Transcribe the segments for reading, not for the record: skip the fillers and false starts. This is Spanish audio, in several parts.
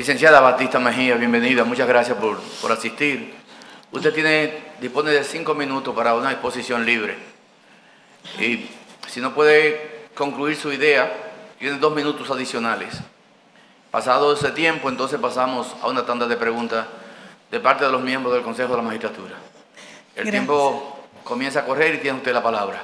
Licenciada Batista Mejía, bienvenida, muchas gracias por asistir. Usted dispone de 5 minutos para una exposición libre. Y si no puede concluir su idea, tiene 2 minutos adicionales. Pasado ese tiempo, entonces pasamos a una tanda de preguntas de parte de los miembros del Consejo de la Magistratura. El tiempo comienza a correr y tiene usted la palabra.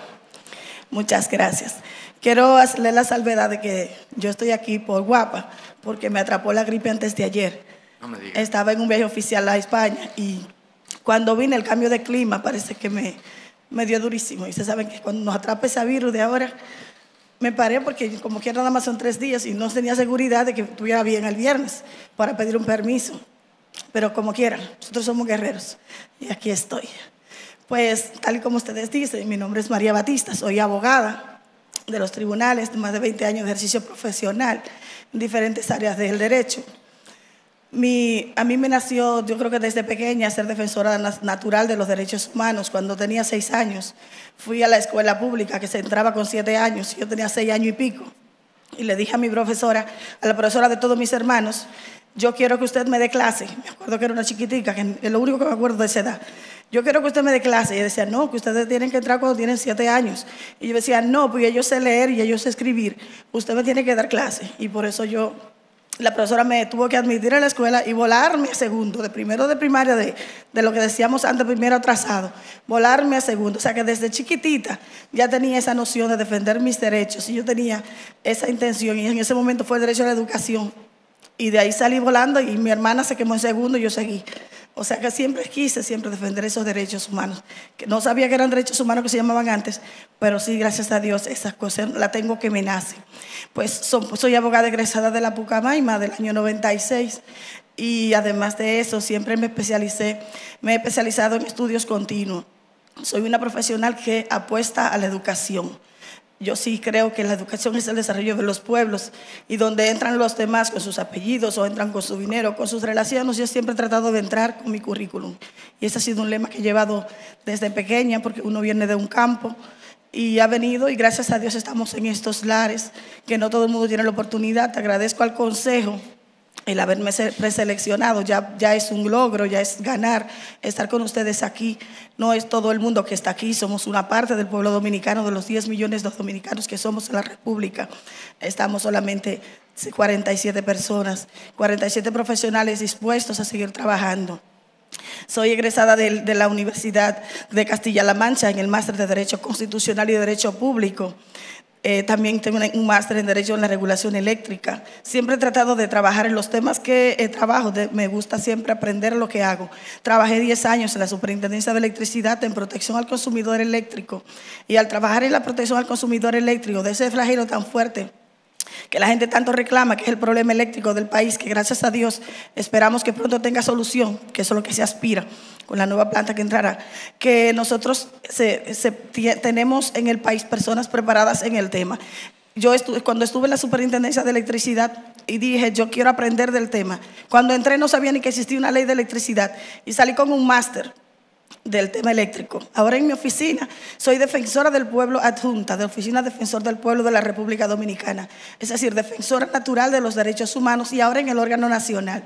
Muchas gracias. Quiero hacerle la salvedad de que yo estoy aquí por guapa, porque me atrapó la gripe antes de ayer. No me diga. Estaba en un viaje oficial a España y cuando vine el cambio de clima parece que me dio durísimo. Y ustedes saben que cuando nos atrapa ese virus de ahora, me paré porque como que nada más son 3 días y no tenía seguridad de que estuviera bien el viernes para pedir un permiso. Pero como quieran, nosotros somos guerreros y aquí estoy. Pues tal y como ustedes dicen, mi nombre es María Batista, soy abogada de los tribunales, de más de 20 años de ejercicio profesional en diferentes áreas del derecho. A mí me nació, yo creo que desde pequeña, ser defensora natural de los derechos humanos. Cuando tenía 6 años, fui a la escuela pública que se entraba con 7 años, yo tenía 6 años y pico, y le dije a mi profesora, a la profesora de todos mis hermanos, yo quiero que usted me dé clase. Me acuerdo que era una chiquitica, que es lo único que me acuerdo de esa edad. Yo quiero que usted me dé clase. Y ella decía, no, que ustedes tienen que entrar cuando tienen 7 años. Y yo decía, no, pues yo sé leer y yo sé escribir. Usted me tiene que dar clase. Y por eso la profesora me tuvo que admitir a la escuela y volarme a segundo, de primero de primaria, de lo que decíamos antes, primero atrasado, volarme a segundo. O sea que desde chiquitita ya tenía esa noción de defender mis derechos y yo tenía esa intención. Y en ese momento fue el derecho a la educación. Y de ahí salí volando y mi hermana se quemó en segundo y yo seguí. O sea que siempre quise defender esos derechos humanos. Que no sabía que eran derechos humanos que se llamaban antes, pero sí, gracias a Dios, esas cosas las tengo que me nacen. Pues soy abogada egresada de la Pucamaima del año 96 y además de eso siempre me he especializado en estudios continuos. Soy una profesional que apuesta a la educación. Yo sí creo que la educación es el desarrollo de los pueblos y donde entran los demás con sus apellidos o entran con su dinero, con sus relaciones, yo siempre he tratado de entrar con mi currículum. Y ese ha sido un lema que he llevado desde pequeña porque uno viene de un campo y ha venido y gracias a Dios estamos en estos lares que no todo el mundo tiene la oportunidad. Te agradezco al Consejo el haberme preseleccionado, ya es un logro, ya es ganar, estar con ustedes aquí. No es todo el mundo que está aquí, somos una parte del pueblo dominicano, de los 10 millones de dominicanos que somos en la República. Estamos solamente 47 personas, 47 profesionales dispuestos a seguir trabajando. Soy egresada de la Universidad de Castilla-La Mancha en el máster de Derecho Constitucional y Derecho Público. También tengo un máster en Derecho en la Regulación Eléctrica. Siempre he tratado de trabajar en los temas que trabajo. Me gusta siempre aprender lo que hago. Trabajé 10 años en la Superintendencia de Electricidad en protección al consumidor eléctrico. Y al trabajar en la protección al consumidor eléctrico, de ese flagelo tan fuerte que la gente tanto reclama, que es el problema eléctrico del país, que gracias a Dios esperamos que pronto tenga solución, que eso es lo que se aspira con la nueva planta que entrará, que nosotros tenemos en el país personas preparadas en el tema. Yo cuando estuve en la Superintendencia de Electricidad y dije, yo quiero aprender del tema. Cuando entré no sabía ni que existía una ley de electricidad y salí con un máster del tema eléctrico. Ahora en mi oficina soy defensora del pueblo adjunta, de la Oficina Defensor del Pueblo de la República Dominicana, es decir, defensora natural de los derechos humanos y ahora en el órgano nacional.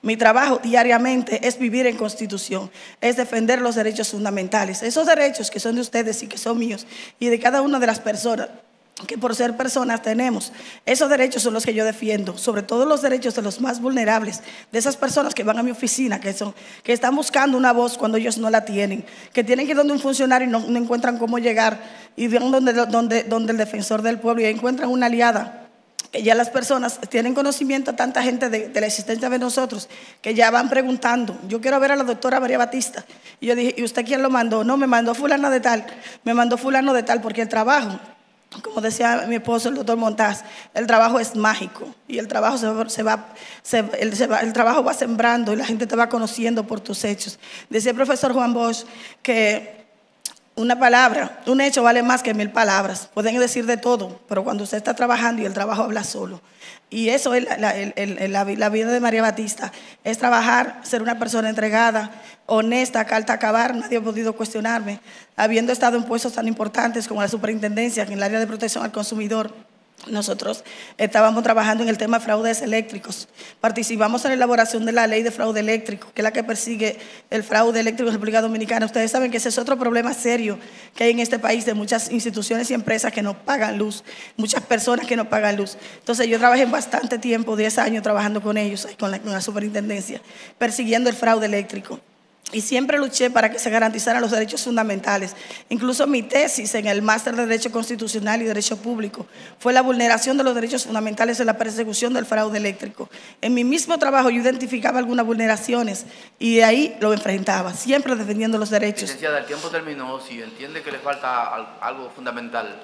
Mi trabajo diariamente es vivir en Constitución, es defender los derechos fundamentales, esos derechos que son de ustedes y que son míos y de cada una de las personas que por ser personas tenemos. Esos derechos son los que yo defiendo, sobre todo los derechos de los más vulnerables, de esas personas que van a mi oficina, que están buscando una voz cuando ellos no la tienen, que tienen que ir donde un funcionario y no encuentran cómo llegar, y van donde el defensor del pueblo y encuentran una aliada. Que ya las personas tienen conocimiento, tanta gente de la existencia de nosotros, que ya van preguntando, yo quiero ver a la doctora María Batista. Y yo dije, ¿y usted quién lo mandó? No, me mandó fulano de tal, porque el trabajo, como decía mi esposo, el doctor Montaz, el trabajo es mágico y el trabajo el trabajo va sembrando y la gente te va conociendo por tus hechos. Decía el profesor Juan Bosch que una palabra, un hecho vale más que 1000 palabras. Pueden decir de todo, pero cuando usted está trabajando y el trabajo habla solo. Y eso es la vida de María Batista, es trabajar, ser una persona entregada, honesta, carta a acabar. Nadie ha podido cuestionarme, habiendo estado en puestos tan importantes como la superintendencia, en el área de protección al consumidor, nosotros estábamos trabajando en el tema de fraudes eléctricos. Participamos en la elaboración de la ley de fraude eléctrico, que es la que persigue el fraude eléctrico en la República Dominicana. Ustedes saben que ese es otro problema serio que hay en este país de muchas instituciones y empresas que no pagan luz, muchas personas que no pagan luz. Entonces yo trabajé bastante tiempo, 10 años trabajando con ellos, con la superintendencia, persiguiendo el fraude eléctrico. Y siempre luché para que se garantizaran los derechos fundamentales. Incluso mi tesis en el máster de Derecho Constitucional y Derecho Público fue la vulneración de los derechos fundamentales en la persecución del fraude eléctrico. En mi mismo trabajo yo identificaba algunas vulneraciones y de ahí lo enfrentaba, siempre defendiendo los derechos. Licenciada, el tiempo terminó. Si entiende que le falta algo fundamental,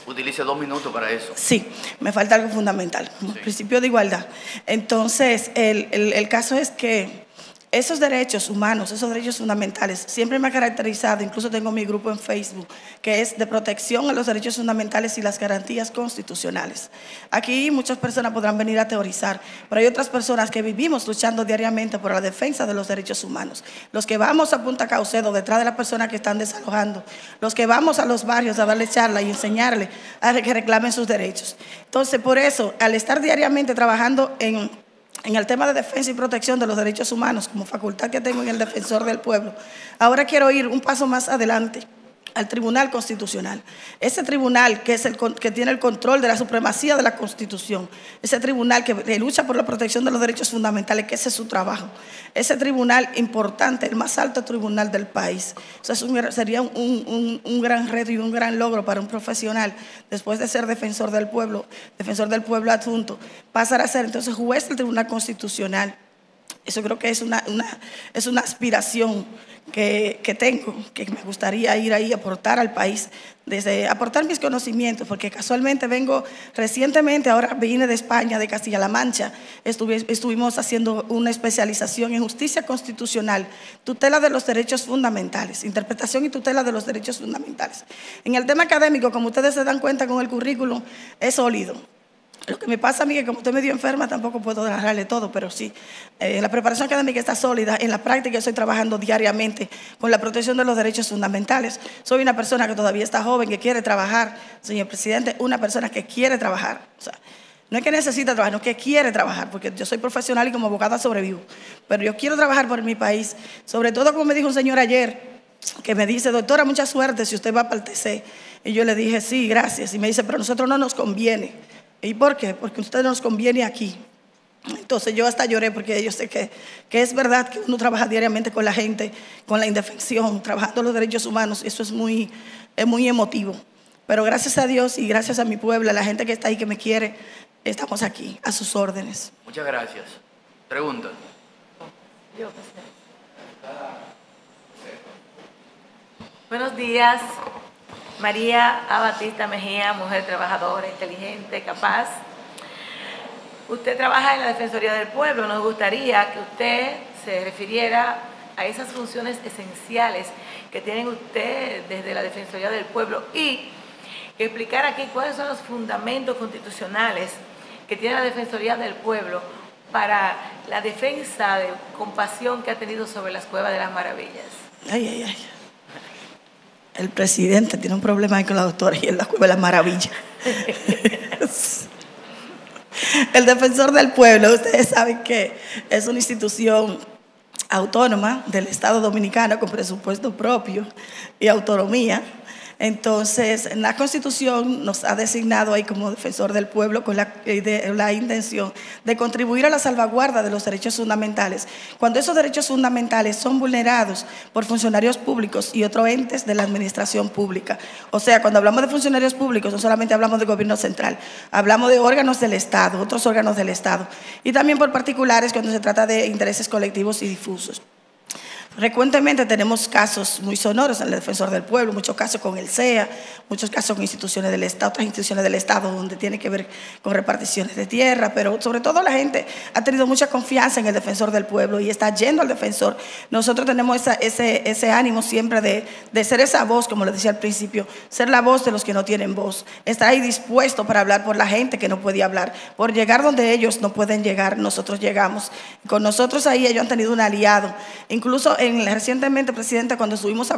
utilice 2 minutos para eso. Sí, me falta algo fundamental, como principio de igualdad. Entonces, el caso es que esos derechos humanos, esos derechos fundamentales, siempre me ha caracterizado, incluso tengo mi grupo en Facebook, que es de protección a los derechos fundamentales y las garantías constitucionales. Aquí muchas personas podrán venir a teorizar, pero hay otras personas que vivimos luchando diariamente por la defensa de los derechos humanos. Los que vamos a Punta Caucedo detrás de las personas que están desalojando, los que vamos a los barrios a darle charla y enseñarles a que reclamen sus derechos. Entonces, por eso, al estar diariamente trabajando en el tema de defensa y protección de los derechos humanos, como facultad que tengo en el Defensor del Pueblo, ahora quiero ir un paso más adelante al Tribunal Constitucional. Ese tribunal que es que tiene el control de la supremacía de la Constitución, ese tribunal que lucha por la protección de los derechos fundamentales, que ese es su trabajo. Ese tribunal importante, el más alto tribunal del país. O sea, sería un gran reto y un gran logro para un profesional, después de ser defensor del pueblo adjunto, pasar a ser entonces juez del Tribunal Constitucional. Eso creo que es una aspiración que tengo, que me gustaría ir ahí a aportar al país, aportar mis conocimientos, porque casualmente recientemente, ahora vine de España, de Castilla-La Mancha, estuvimos haciendo una especialización en justicia constitucional, tutela de los derechos fundamentales, interpretación y tutela de los derechos fundamentales. En el tema académico, como ustedes se dan cuenta con el currículum, es sólido. Lo que me pasa a mí es que como estoy medio enferma tampoco puedo narrarle todo, pero sí, la preparación académica está sólida. En la práctica estoy trabajando diariamente con la protección de los derechos fundamentales. Soy una persona que todavía está joven, que quiere trabajar, señor presidente, una persona que quiere trabajar. O sea, no es que necesita trabajar, no, que quiere trabajar, porque yo soy profesional y como abogada sobrevivo. Pero yo quiero trabajar por mi país, sobre todo como me dijo un señor ayer, que me dice, doctora, mucha suerte si usted va para el TC. Y yo le dije, sí, gracias. Y me dice, pero a nosotros no nos conviene. ¿Y por qué? Porque a usted nos conviene aquí. Entonces yo hasta lloré porque yo sé que es verdad que uno trabaja diariamente con la gente, con la indefensión, trabajando los derechos humanos. Eso es muy emotivo. Pero gracias a Dios y gracias a mi pueblo, a la gente que está ahí, que me quiere, estamos aquí, a sus órdenes. Muchas gracias. Pregunta. Buenos días. María A. Batista Mejía, mujer trabajadora, inteligente, capaz. Usted trabaja en la Defensoría del Pueblo. Nos gustaría que usted se refiriera a esas funciones esenciales que tienen usted desde la Defensoría del Pueblo y que explicara aquí cuáles son los fundamentos constitucionales que tiene la Defensoría del Pueblo para la defensa de compasión que ha tenido sobre las Cuevas de las Maravillas. Ay, ay, ay. El presidente tiene un problema ahí con la doctora y en la Cueva de las Maravillas. El Defensor del Pueblo, ustedes saben que es una institución autónoma del Estado Dominicano con presupuesto propio y autonomía. Entonces, la Constitución nos ha designado ahí como Defensor del Pueblo con la intención de contribuir a la salvaguarda de los derechos fundamentales. Cuando esos derechos fundamentales son vulnerados por funcionarios públicos y otros entes de la administración pública. O sea, cuando hablamos de funcionarios públicos, no solamente hablamos del gobierno central, hablamos de órganos del Estado, otros órganos del Estado. Y también por particulares cuando se trata de intereses colectivos y difusos. Frecuentemente tenemos casos muy sonoros en el Defensor del Pueblo, muchos casos con el CEA, muchos casos con instituciones del Estado, otras instituciones del Estado donde tiene que ver con reparticiones de tierra, pero sobre todo la gente ha tenido mucha confianza en el Defensor del Pueblo y está yendo al Defensor. Nosotros tenemos ese ánimo siempre de ser esa voz, como les decía al principio, ser la voz de los que no tienen voz, estar ahí dispuesto para hablar por la gente que no puede hablar, por llegar donde ellos no pueden llegar, nosotros llegamos. Con nosotros ahí ellos han tenido un aliado, incluso recientemente, presidenta, cuando estuvimos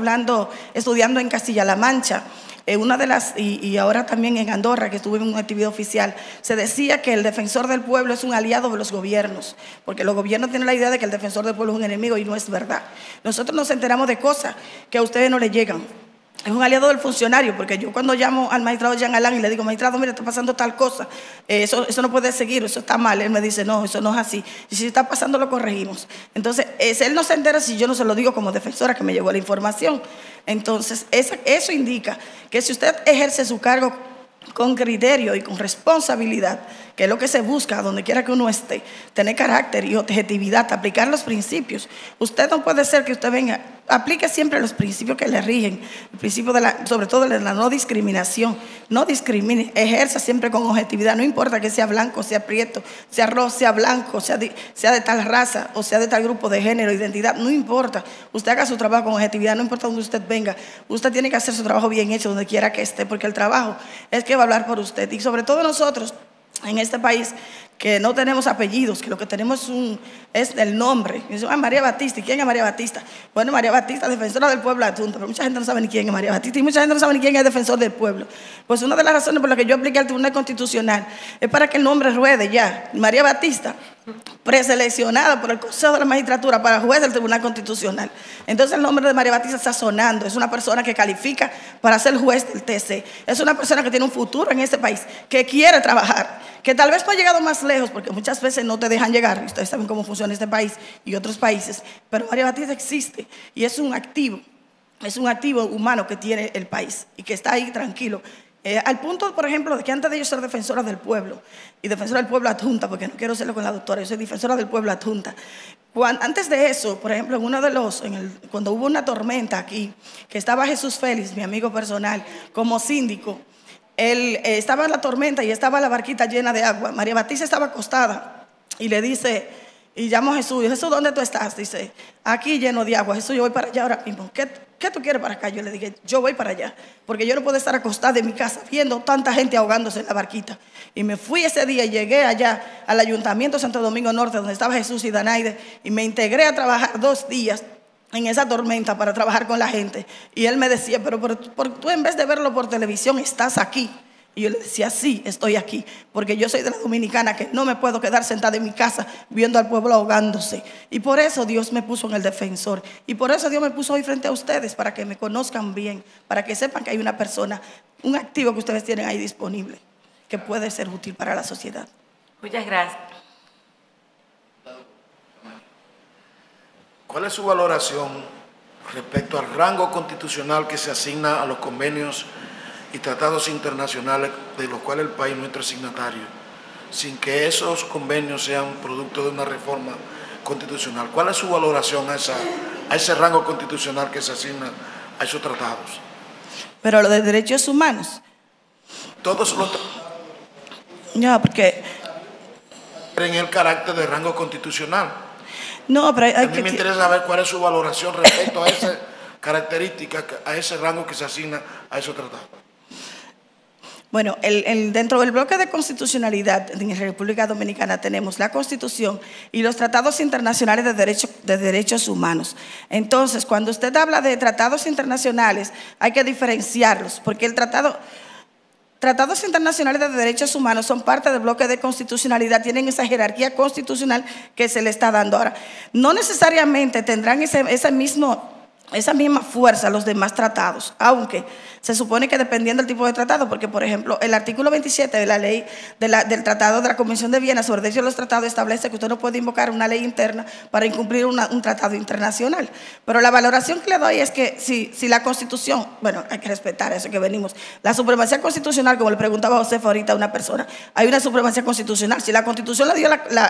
estudiando en Castilla-La Mancha, una de las, y ahora también en Andorra, que estuve en una actividad oficial, se decía que el defensor del pueblo es un aliado de los gobiernos, porque los gobiernos tienen la idea de que el defensor del pueblo es un enemigo y no es verdad. Nosotros nos enteramos de cosas que a ustedes no les llegan. Es un aliado del funcionario, porque yo cuando llamo al magistrado Jean Alain y le digo, magistrado, mira, está pasando tal cosa, eso no puede seguir, eso está mal. Él me dice, no, eso no es así. Y si está pasando, lo corregimos. Entonces, él no se entera si yo no se lo digo como defensora que me llegó la información. Entonces, eso indica que si usted ejerce su cargo con criterio y con responsabilidad, que es lo que se busca donde quiera que uno esté, tener carácter y objetividad, aplicar los principios. Usted no puede ser que usted venga, aplique siempre los principios que le rigen, el principio sobre todo de la no discriminación. No discrimine, ejerza siempre con objetividad, no importa que sea blanco, sea prieto, sea rojo, sea blanco, sea de tal raza o sea de tal grupo de género, identidad, no importa. Usted haga su trabajo con objetividad, no importa donde usted venga, usted tiene que hacer su trabajo bien hecho donde quiera que esté, porque el trabajo es que va a hablar por usted. Y sobre todo nosotros en este país, que no tenemos apellidos, que lo que tenemos es el nombre. Y dicen, María Batista, ¿y quién es María Batista? Bueno, María Batista, defensora del pueblo adjunta, pero mucha gente no sabe ni quién es María Batista y mucha gente no sabe ni quién es defensor del pueblo. Pues una de las razones por las que yo apliqué al Tribunal Constitucional es para que el nombre ruede ya. María Batista, preseleccionada por el Consejo de la Magistratura para juez del Tribunal Constitucional. Entonces el nombre de María Batista está sonando, es una persona que califica para ser juez del TC, es una persona que tiene un futuro en este país, que quiere trabajar, que tal vez no ha llegado más lejos, porque muchas veces no te dejan llegar, ustedes saben cómo funciona este país y otros países, pero María Batista existe y es un activo humano que tiene el país y que está ahí tranquilo. Al punto, por ejemplo, de que antes de yo ser defensora del pueblo y defensora del pueblo adjunta, porque no quiero serlo con la doctora, yo soy defensora del pueblo adjunta. Antes de eso, por ejemplo, cuando hubo una tormenta aquí, que estaba Jesús Félix, mi amigo personal, como síndico, él estaba en la tormenta y estaba la barquita llena de agua. María Batista estaba acostada y le dice, y llamo a Jesús, Jesús, ¿dónde tú estás? Dice, aquí lleno de agua. Jesús, yo voy para allá ahora mismo. ¿Qué tú quieres para acá? Yo le dije, yo voy para allá, porque yo no puedo estar acostada en mi casa viendo tanta gente ahogándose en la barquita. Y me fui ese día y llegué allá al Ayuntamiento de Santo Domingo Norte, donde estaba Jesús y Danaide, y me integré a trabajar 2 días en esa tormenta para trabajar con la gente. Y él me decía, pero tú en vez de verlo por televisión estás aquí. Y yo le decía, sí, estoy aquí, porque yo soy de la dominicana que no me puedo quedar sentada en mi casa viendo al pueblo ahogándose. Y por eso Dios me puso en el defensor. Y por eso Dios me puso hoy frente a ustedes, para que me conozcan bien, para que sepan que hay una persona, un activo que ustedes tienen ahí disponible, que puede ser útil para la sociedad. Muchas gracias. ¿Cuál es su valoración respecto al rango constitucional que se asigna a los convenios y tratados internacionales de los cuales el país nuestro es signatario, sin que esos convenios sean producto de una reforma constitucional? ¿Cuál es su valoración a ese rango constitucional que se asigna a esos tratados? Pero lo de derechos humanos. Todos los No, porque en el carácter de rango constitucional. no, pero a mí me interesa saber cuál es su valoración respecto a esa característica, a ese rango que se asigna a esos tratados. Bueno, dentro del bloque de constitucionalidad en la República Dominicana tenemos la Constitución y los tratados internacionales de derechos humanos. Entonces, cuando usted habla de tratados internacionales, hay que diferenciarlos, porque tratados internacionales de derechos humanos son parte del bloque de constitucionalidad, tienen esa jerarquía constitucional que se le está dando ahora. No necesariamente tendrán esa misma fuerza los demás tratados, aunque se supone que dependiendo del tipo de tratado, porque por ejemplo el artículo 27 de la ley del tratado de la Convención de Viena sobre derechos de los tratados establece que usted no puede invocar una ley interna para incumplir un tratado internacional. Pero la valoración que le doy es que si la Constitución, bueno, hay que respetar eso que venimos, la supremacía constitucional, como le preguntaba a Josefa ahorita a una persona, hay una supremacía constitucional. Si la Constitución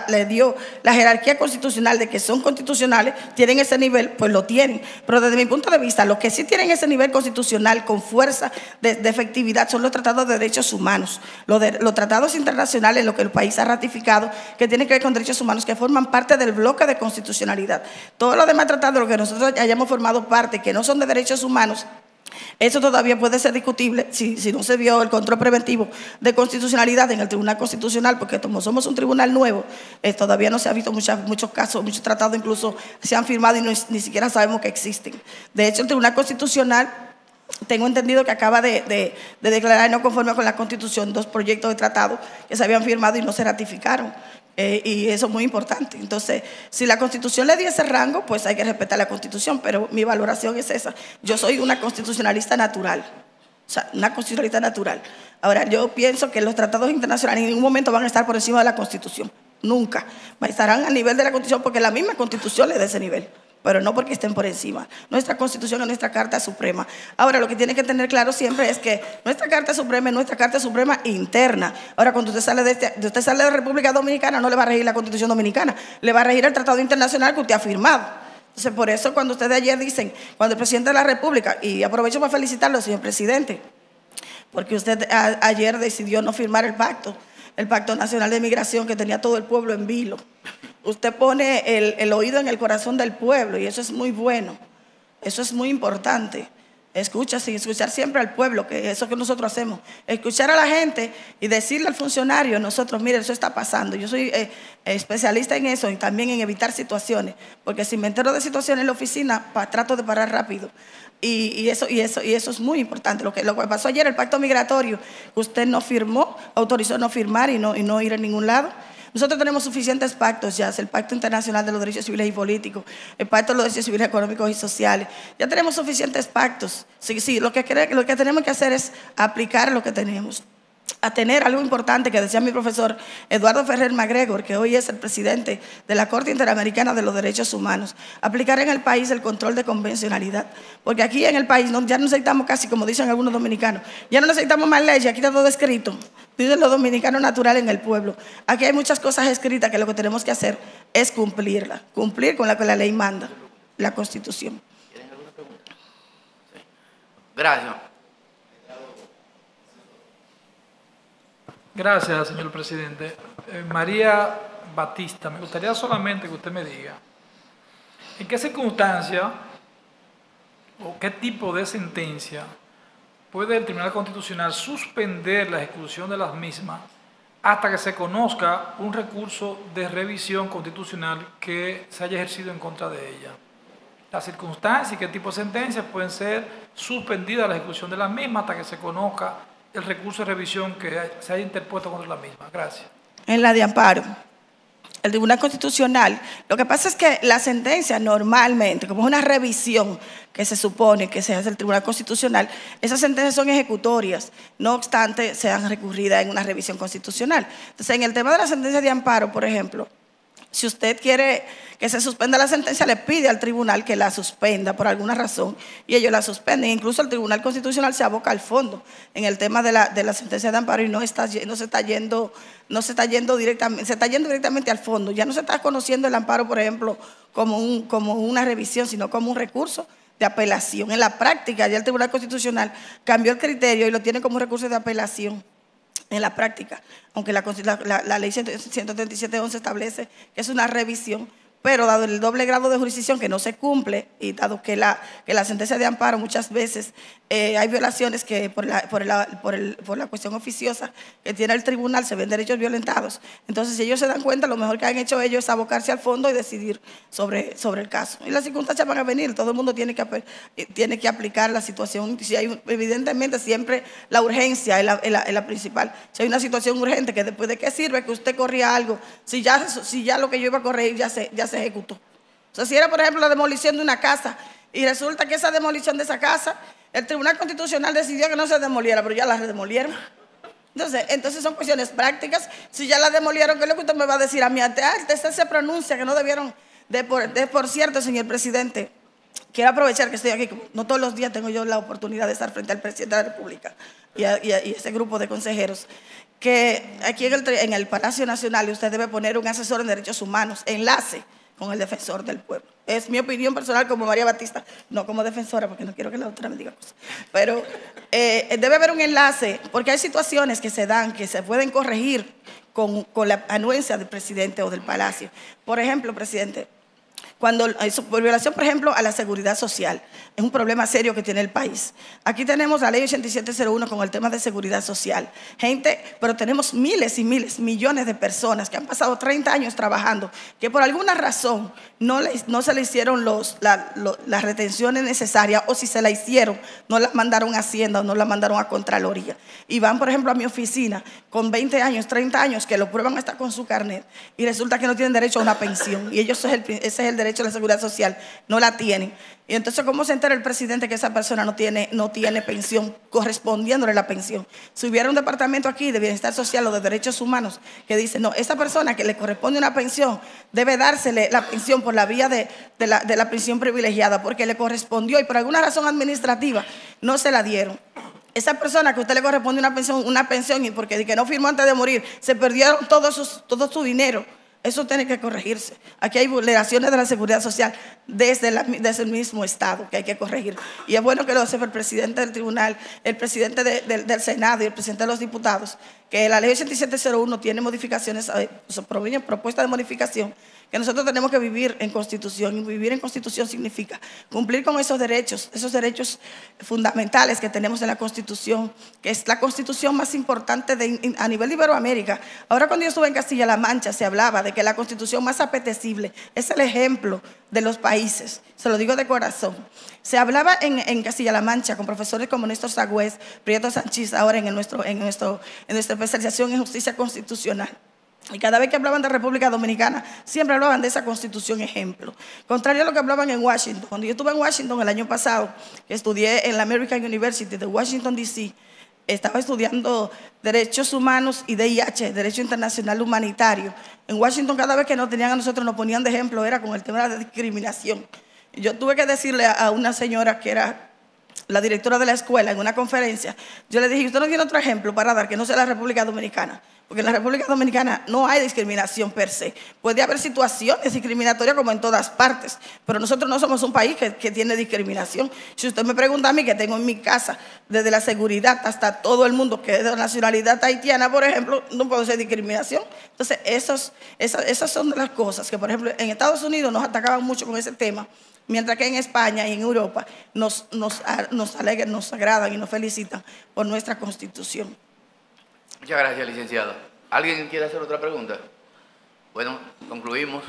le dio la jerarquía constitucional de que son constitucionales, tienen ese nivel, pues lo tienen. Pero desde mi punto de vista, los que sí tienen ese nivel constitucional con fuerza de efectividad son los tratados de derechos humanos, los tratados internacionales en los que el país ha ratificado, que tienen que ver con derechos humanos, que forman parte del bloque de constitucionalidad. Todos los demás tratados de los que nosotros hayamos formado parte, que no son de derechos humanos, eso todavía puede ser discutible si no se vio el control preventivo de constitucionalidad en el Tribunal Constitucional, porque como somos un tribunal nuevo, todavía no se ha visto muchos casos, muchos tratados incluso se han firmado y ni siquiera sabemos que existen. De hecho, el Tribunal Constitucional tengo entendido que acaba de declarar no conforme con la Constitución 2 proyectos de tratado que se habían firmado y no se ratificaron. Y eso es muy importante. Entonces, si la Constitución le dio ese rango, pues hay que respetar la Constitución, pero mi valoración es esa. Yo soy una constitucionalista natural, o sea, una constitucionalista natural. Ahora, yo pienso que los tratados internacionales en ningún momento van a estar por encima de la Constitución, nunca. Estarán a nivel de la Constitución porque la misma Constitución le da ese nivel, pero no porque estén por encima. Nuestra Constitución es nuestra Carta Suprema. Ahora, lo que tiene que tener claro siempre es que nuestra Carta Suprema es nuestra Carta Suprema interna. Ahora, cuando usted sale de la República Dominicana, no le va a regir la Constitución Dominicana, le va a regir el Tratado Internacional que usted ha firmado. Entonces, por eso, cuando ustedes ayer dicen, cuando el presidente de la República, y aprovecho para felicitarlo, señor presidente, porque usted ayer decidió no firmar el Pacto Nacional de Migración que tenía todo el pueblo en vilo. Usted pone el oído en el corazón del pueblo y eso es muy bueno, eso es muy importante. Escuchar siempre al pueblo, que eso que nosotros hacemos. Escuchar a la gente y decirle al funcionario, nosotros, mire, eso está pasando. Yo soy especialista en eso y también en evitar situaciones, porque si me entero de situaciones en la oficina, trato de parar rápido. Y eso es muy importante. Lo que pasó ayer, el pacto migratorio, usted no firmó, autorizó no firmar y no ir a ningún lado. Nosotros tenemos suficientes pactos ya, el Pacto Internacional de los Derechos Civiles y Políticos, el Pacto de los Derechos Civiles Económicos y Sociales. Ya tenemos suficientes pactos. Sí, lo que tenemos que hacer es aplicar lo que tenemos. A tener algo importante que decía mi profesor Eduardo Ferrer MacGregor, que hoy es el presidente de la Corte Interamericana de los Derechos Humanos, aplicar en el país el control de convencionalidad, porque aquí en el país ya no necesitamos casi, como dicen algunos dominicanos, ya no necesitamos más leyes, aquí está todo escrito, dicen los dominicanos naturales en el pueblo. Aquí hay muchas cosas escritas que lo que tenemos que hacer es cumplirlas, cumplir con lo que la ley manda, la Constitución. ¿Tienen alguna pregunta? Sí. Gracias. Gracias, señor presidente. María Batista, me gustaría solamente que usted me diga en qué circunstancia o qué tipo de sentencia puede el Tribunal Constitucional suspender la ejecución de las mismas hasta que se conozca un recurso de revisión constitucional que se haya ejercido en contra de ella. Las circunstancias y qué tipo de sentencias pueden ser suspendidas la ejecución de las mismas hasta que se conozca el recurso de revisión que se haya interpuesto contra la misma. Gracias. En la de amparo, el Tribunal Constitucional, lo que pasa es que la sentencia normalmente, como es una revisión que se supone que se hace el Tribunal Constitucional, esas sentencias son ejecutorias, no obstante sean recurridas en una revisión constitucional. Entonces, en el tema de la sentencia de amparo, por ejemplo, si usted quiere que se suspenda la sentencia, le pide al tribunal que la suspenda por alguna razón y ellos la suspenden. Incluso el Tribunal Constitucional se aboca al fondo en el tema de la sentencia de amparo y no se está yendo directamente al fondo. Ya no se está conociendo el amparo, por ejemplo, como una revisión, sino como un recurso de apelación. En la práctica, ya el Tribunal Constitucional cambió el criterio y lo tiene como un recurso de apelación. En la práctica, aunque la ley 137.11 establece que es una revisión, pero dado el doble grado de jurisdicción que no se cumple y dado que la sentencia de amparo muchas veces hay violaciones que por la cuestión oficiosa que tiene el tribunal se ven derechos violentados. Entonces, si ellos se dan cuenta, lo mejor que han hecho ellos es abocarse al fondo y decidir sobre el caso. Y las circunstancias van a venir, todo el mundo tiene que aplicar la situación. Si hay, evidentemente, siempre la urgencia es la principal. Si hay una situación urgente, que después de qué sirve que usted corría algo, si ya lo que yo iba a corregir ya se ejecutó. O sea, si era, por ejemplo, la demolición de una casa y resulta que esa demolición de esa casa, el Tribunal Constitucional decidió que no se demoliera, pero ya la demolieron. Entonces son cuestiones prácticas. Si ya la demolieron, ¿qué es lo que usted me va a decir a mí? Usted se pronuncia que no debieron, por cierto, señor presidente, quiero aprovechar que estoy aquí, no todos los días tengo yo la oportunidad de estar frente al presidente de la República y ese grupo de consejeros, que aquí en el Palacio Nacional usted debe poner un asesor en derechos humanos, enlace con el defensor del pueblo. Es mi opinión personal como María Batista, no como defensora, porque no quiero que la doctora me diga cosas. Pero debe haber un enlace, porque hay situaciones que se dan, que se pueden corregir con la anuencia del presidente o del Palacio. Por ejemplo, presidente, por violación, por ejemplo, a la seguridad social. Es un problema serio que tiene el país. Aquí tenemos la ley 8701 con el tema de seguridad social. Pero tenemos miles y miles, millones de personas que han pasado 30 años trabajando, que por alguna razón no se le hicieron las retenciones necesarias, o si se la hicieron, no las mandaron a Hacienda o no las mandaron a Contraloría. Y van, por ejemplo, a mi oficina con 20 años, 30 años, que lo prueban hasta con su carnet, y resulta que no tienen derecho a una pensión. Y ellos, ese es el derecho a la seguridad social, no la tienen. Y entonces, ¿cómo se entera el presidente que esa persona no tiene pensión, correspondiéndole la pensión? Si hubiera un departamento aquí de bienestar social o de derechos humanos que dice, no, esa persona que le corresponde una pensión, debe dársele la pensión por la vía de la pensión privilegiada, porque le correspondió y por alguna razón administrativa no se la dieron. Esa persona que a usted le corresponde una pensión y porque no firmó antes de morir, se perdieron todo su dinero. Eso tiene que corregirse. Aquí hay vulneraciones de la seguridad social desde el mismo Estado que hay que corregir. Y es bueno que lo sepa el presidente del tribunal, el presidente del Senado y el presidente de los diputados, que la ley 8701 tiene modificaciones, propuestas de modificación, que nosotros tenemos que vivir en Constitución. Y vivir en Constitución significa cumplir con esos derechos fundamentales que tenemos en la Constitución, que es la Constitución más importante a nivel de Iberoamérica. Ahora, cuando yo estuve en Castilla-La Mancha, se hablaba de que la Constitución más apetecible es el ejemplo de los países. Se lo digo de corazón. Se hablaba en Castilla-La Mancha con profesores como Néstor Sagüez, Prieto Sanchís, ahora en nuestra especialización en justicia constitucional. Y cada vez que hablaban de República Dominicana, siempre hablaban de esa Constitución ejemplo. Contrario a lo que hablaban en Washington. Cuando yo estuve en Washington el año pasado, que estudié en la American University de Washington, D.C., estaba estudiando derechos humanos y DIH, Derecho Internacional Humanitario. En Washington, cada vez que nos tenían a nosotros, nos ponían de ejemplo, era con el tema de la discriminación. Yo tuve que decirle a una señora que era la directora de la escuela en una conferencia, yo le dije, usted no tiene otro ejemplo para dar que no sea la República Dominicana, porque en la República Dominicana no hay discriminación per se. Puede haber situaciones discriminatorias como en todas partes, pero nosotros no somos un país que tiene discriminación. Si usted me pregunta a mí, que tengo en mi casa, desde la seguridad hasta todo el mundo que es de nacionalidad haitiana, por ejemplo, no puede ser discriminación. Entonces, esas son de las cosas que, por ejemplo, en Estados Unidos nos atacaban mucho con ese tema, mientras que en España y en Europa nos alegran, nos agradan y nos felicitan por nuestra Constitución. Muchas gracias, licenciada. ¿Alguien quiere hacer otra pregunta? Bueno, concluimos.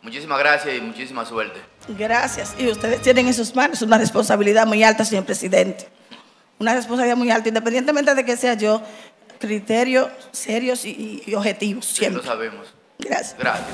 Muchísimas gracias y muchísima suerte. Gracias. Y ustedes tienen en sus manos una responsabilidad muy alta, señor presidente. Una responsabilidad muy alta, independientemente de que sea yo, criterios serios y objetivos. Sí, siempre. lo sabemos. Gracias. Gracias.